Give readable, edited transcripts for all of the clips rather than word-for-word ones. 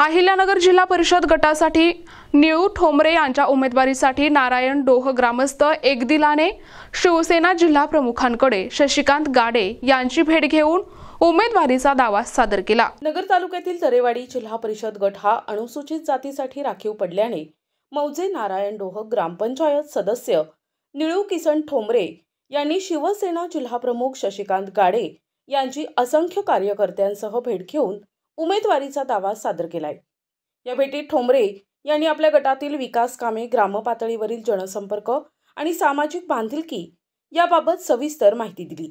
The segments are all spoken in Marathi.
अहिल्यानगर जिल्हा परिषद गटासाठी निळू ठोंबरे यांच्या उमेदवारीसाठी नारायण डोह ग्रामस्थ एकदिलाने शिवसेना जिल्हा प्रमुखांकडे शशिकांत गाडे यांची भेट घेऊन उमेदवारीचा दावा सादर केला। नगर तालुक्यातील तरेवाडी जिल्हा परिषद गट हा अनुसूचित जातीसाठी राखीव पडल्याने मौजे नारायण डोह ग्रामपंचायत सदस्य निळू किसन ठोंबरे यांनी शिवसेना जिल्हा प्रमुख शशिकांत गाडे यांची असंख्य कार्यकर्त्यांसह भेट घेऊन उमेदवारीचा दावा सादर केलाय। या भेटीत ठोंबरे यांनी आपल्या गटातील विकास कामे, ग्रामपातळीवरील जनसंपर्क आणि सामाजिक बांधिलकी याबाबत सविस्तर माहिती दिली।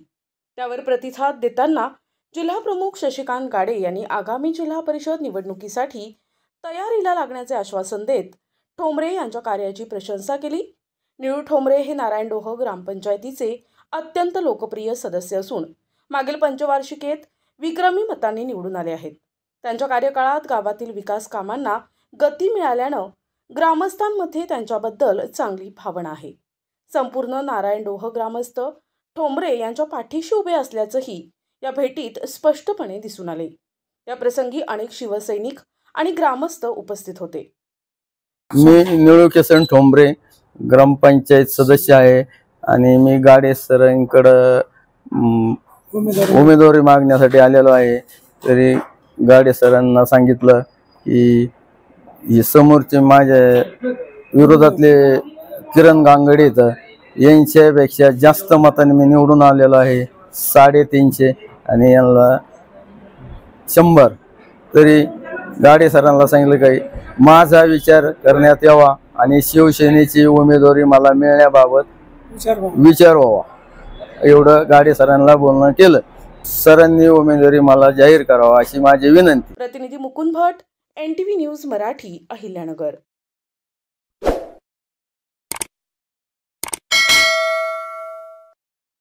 त्यावर प्रतिसाद देताना जिल्हा प्रमुख शशिकांत गाडे यांनी आगामी जिल्हा परिषद निवडणुकीसाठी तयारीला लागण्याचे आश्वासन देत ठोंबरे यांच्या कार्याची प्रशंसा केली। निळू ठोंबरे हे नारायण डोह ग्रामपंचायतीचे अत्यंत लोकप्रिय सदस्य असून मागील पंचवार्षिकेत विक्रमी मतांनी निवडून आले आहेत। त्यांच्या कार्यकाळात गावातील विकास कामांना गती मिळाल्यानं ग्रामस्थांमध्ये त्यांच्याबद्दल चांगली भावना आहे। संपूर्ण नारायण डोह ग्रामस्थ ठोंबरे यांच्या पाठीशी उभे असल्याचंही या भेटीत स्पष्टपणे दिसून आले। या प्रसंगी अनेक शिवसैनिक आणि ग्रामस्थ उपस्थित होते। मी निळू किसन ठोंबरे ग्रामपंचायत सदस्य आहे आणि मी गाडे सरांकडे उमेदवारी मागण्यासाठी आलेलो आहे। तरी गाडे सरांना सांगितलं की समोरचे माझ्या विरोधातले किरण गांगडे यांच्यापेक्षा जास्त मतांनी मी निवडून आलेलो आहे, 350 आणि यांना 100। तरी गाडे सरांना सांगितलं की माझा विचार करण्यात यावा आणि शिवसेनेची उमेदवारी मला मिळण्याबाबत विचार व्हावा, एवढं गाडे सरांना बोलणं केलं। सरांनी उमेदवारी मला जाहीर करावा अशी माझी विनंती। प्रतिनिधी मुकुंद भट, NTV न्यूज मराठी, अहिल्यानगर।